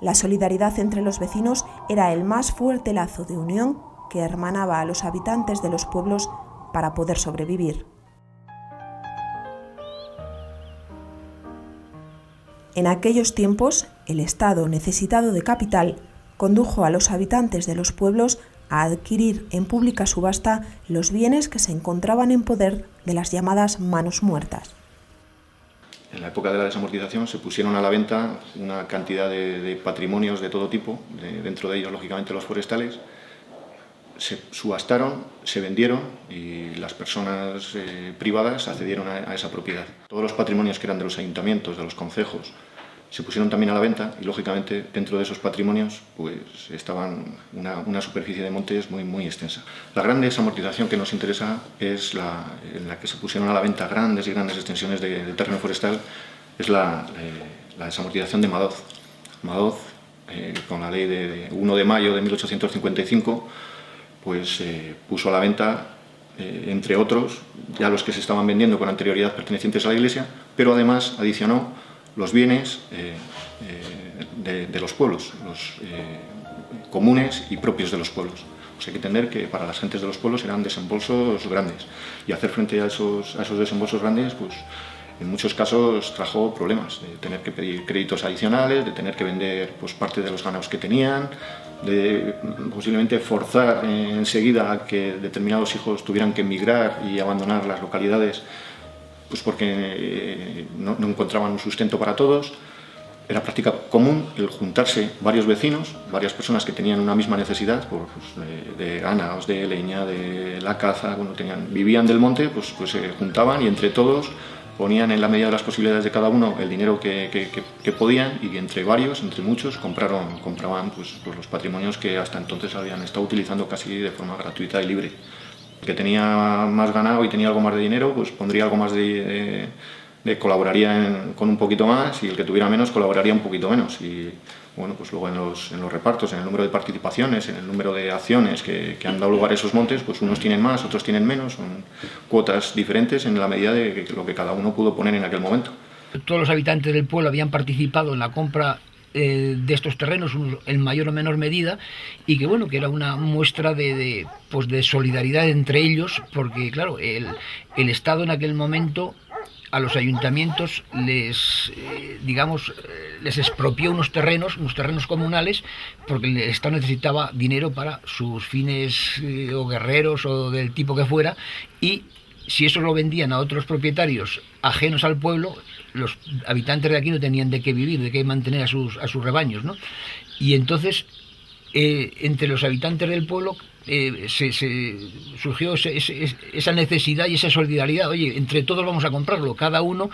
La solidaridad entre los vecinos era el más fuerte lazo de unión que hermanaba a los habitantes de los pueblos para poder sobrevivir. En aquellos tiempos, el Estado, necesitado de capital, condujo a los habitantes de los pueblos a adquirir en pública subasta los bienes que se encontraban en poder de las llamadas manos muertas. En la época de la desamortización se pusieron a la venta una cantidad de patrimonios de todo tipo, dentro de ellos, lógicamente, los forestales. Se subastaron, se vendieron y las personas privadas accedieron a esa propiedad. Todos los patrimonios que eran de los ayuntamientos, de los concejos, se pusieron también a la venta y, lógicamente, dentro de esos patrimonios pues, estaban una superficie de montes muy extensa. La gran desamortización que nos interesa es en la que se pusieron a la venta grandes y grandes extensiones de terreno forestal, es la desamortización de Madoz. Madoz, con la ley de 1 de mayo de 1855, pues puso a la venta, entre otros, ya los que se estaban vendiendo con anterioridad pertenecientes a la Iglesia, pero además adicionó los bienes de los pueblos, los comunes y propios de los pueblos. Pues hay que entender que para las gentes de los pueblos eran desembolsos grandes y hacer frente a esos desembolsos grandes, pues en muchos casos trajo problemas, de tener que pedir créditos adicionales, de tener que vender pues, parte de los ganados que tenían, de posiblemente forzar enseguida a que determinados hijos tuvieran que emigrar y abandonar las localidades pues porque no encontraban un sustento para todos. Era práctica común el juntarse varios vecinos, varias personas que tenían una misma necesidad pues, de ganados, de leña, de la caza, bueno, vivían del monte, pues se juntaban y entre todos ponían en la medida de las posibilidades de cada uno el dinero que podían y entre varios, entre muchos, compraban pues, los patrimonios que hasta entonces habían estado utilizando casi de forma gratuita y libre. El que tenía más ganado y tenía algo más de dinero, pues pondría algo más colaboraría con un poquito más, y el que tuviera menos colaboraría un poquito menos. Y bueno, pues luego en los repartos, en el número de participaciones, en el número de acciones que han dado lugar a esos montes, pues unos tienen más, otros tienen menos, son cuotas diferentes en la medida de lo que cada uno pudo poner en aquel momento. Todos los habitantes del pueblo habían participado en la compra de estos terrenos en mayor o menor medida, y que bueno, que era una muestra de solidaridad entre ellos, porque claro, el Estado en aquel momento a los ayuntamientos les expropió unos terrenos comunales, porque el Estado necesitaba dinero para sus fines o guerreros o del tipo que fuera, y si eso lo vendían a otros propietarios ajenos al pueblo, los habitantes de aquí no tenían de qué vivir, de qué mantener a sus rebaños, ¿no? Y entonces, entre los habitantes del pueblo surgió esa necesidad y esa solidaridad. Oye, entre todos vamos a comprarlo, cada uno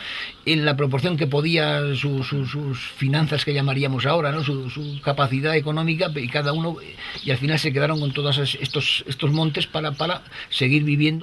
en la proporción que podía, sus finanzas, que llamaríamos ahora, ¿no? Su capacidad económica, y cada uno, y al final se quedaron con todos estos montes para seguir viviendo.